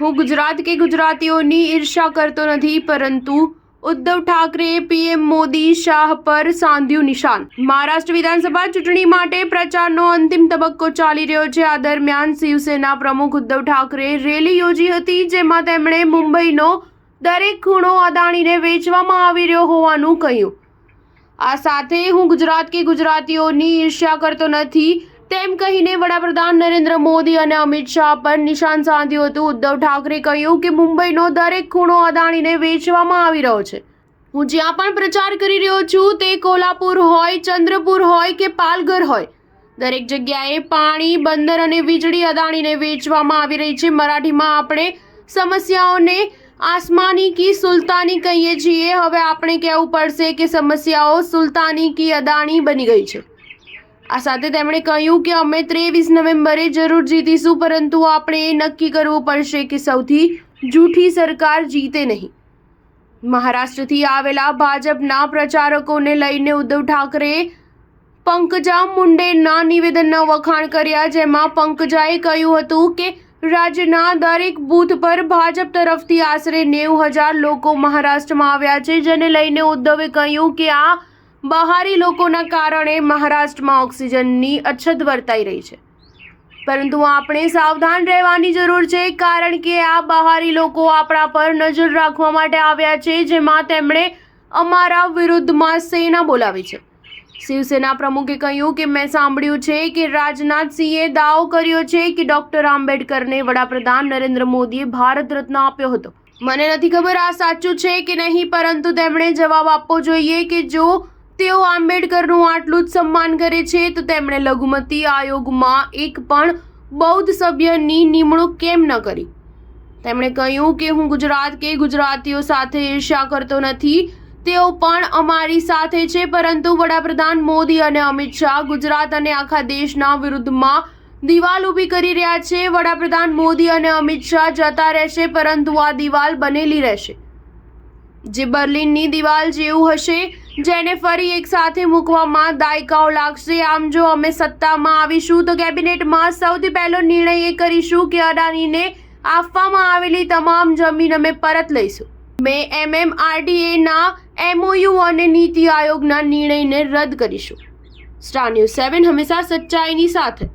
હું ગુજરાત કે ગુજરાતીઓની ઈર્ષા કરતો નથી, પરંતુ ઉદ્ધવ ઠાકરેએ પીએમ મોદી શાહ પર સાધ્યું નિશાન। મહારાષ્ટ્ર વિધાનસભા ચૂંટણી માટે પ્રચારનો અંતિમ તબક્કો ચાલી રહ્યો છે। આ દરમિયાન શિવસેના પ્રમુખ ઉદ્ધવ ઠાકરેએ રેલી યોજી હતી, જેમાં તેમણે મુંબઈનો દરેક ખૂણો અદાણીને વેચવામાં આવી રહ્યો હોવાનું કહ્યું। આ સાથે હું ગુજરાત કે ગુજરાતીઓની ઈર્ષ્યા કરતો નથી તેમ કહીને વડાપ્રધાન નરેન્દ્ર મોદી અને અમિત શાહ પર નિશાન સાધ્યું હતું। ઉદ્ધવ ઠાકરે કહ્યું કે મુંબઈનો દરેક ખૂણો અદાણીને વેચવામાં આવી રહ્યો છે। હું જ્યાં પણ પ્રચાર કરી રહ્યો છું, તે કોલ્હાપુર હોય, ચંદ્રપુર હોય કે પાલઘર હોય, દરેક જગ્યાએ પાણી, બંદર અને વીજળી અદાણીને વેચવામાં આવી રહી છે। મરાઠીમાં આપણે સમસ્યાઓને આસમાની કી સુલતાની કહીએ છીએ। હવે આપણે કહેવું પડશે કે સમસ્યાઓ સુલતાની કી અદાણી બની ગઈ છે। આ સાથે તેમણે કહ્યું કે અમે 23 નવેમ્બરે જરૂર જીતીશું, પરંતુ આપણે એ નક્કી કરવું પડશે કે સૌથી જૂઠી સરકાર જીતે નહીં। મહારાષ્ટ્રથી આવેલા ભાજપના પ્રચારકોને લઈને ઉદ્ધવ ઠાકરેએ પંકજા મુંડેના નિવેદનના વખાણ કર્યા, જેમાં પંકજાએ કહ્યું હતું કે રાજ્યના દરેક બૂથ પર ભાજપ તરફથી આશરે 90,000 લોકો મહારાષ્ટ્રમાં આવ્યા છે, જેને લઈને ઉદ્ધવે કહ્યું કે આ બહારી લોકોના કારણે મહારાષ્ટ્રમાં ઓક્સિજનની અછત વર્તાઈ રહી છે, પરંતુ આપણે સાવધાન રહેવાની જરૂર છે, કારણ કે આ બહારી લોકો આપણા પર નજર રાખવા માટે આવ્યા છે, જેમાં તેમણે અમારા વિરુદ્ધમાં સેના બોલાવી છે। શિવસેના પ્રમુખે કહ્યું કે મેં સાંભળ્યું છે કે રાજનાથસિંહે દાવો કર્યો છે કે ડોક્ટર આંબેડકરને વડાપ્રધાન નરેન્દ્ર મોદીએ ભારત રત્ન આપ્યો હતો। મને નથી ખબર આ સાચું છે કે નહીં, પરંતુ તેમણે જવાબ આપવો જોઈએ કે જો તેઓ આંબેડકરનું આટલું જ સન્માન કરે છે, તો તેમણે લઘુમતી આયોગમાં એક પણ બૌદ્ધ સભ્યની નિમણૂક કેમ ન કરી। તેમણે કહ્યું કે હું ગુજરાત કે ગુજરાતીઓ સાથે ઈર્ષ્યા કરતો નથી, તેઓ પણ અમારી સાથે છે, પરંતુ વડાપ્રધાન મોદી અને અમિત શાહ ગુજરાત અને આખા દેશના વિરુદ્ધમાં દિવાલ ઊભી કરી રહ્યા છે। વડાપ્રધાન મોદી અને અમિત શાહ જતા રહેશે, પરંતુ આ દિવાલ બનેલી રહેશે, જે બર્લિનની દિવાલ જેવું હશે, જેને ફરી એક સાથે મૂકવામાં દાયકાઓ લાગશે। આમ જો અમે સત્તામાં આવીશું તો કેબિનેટમાં સૌથી પહેલો નિર્ણય એ કરીશું કે અદાણીને આપવામાં આવેલી તમામ જમીન અમે પરત લઈશું। મેં MMRDAના MOU અને નીતિ આયોગના નિર્ણયને રદ કરીશું। સ્ટાર ન્યૂઝ 7 હંમેશા સચ્ચાઈની સાથે।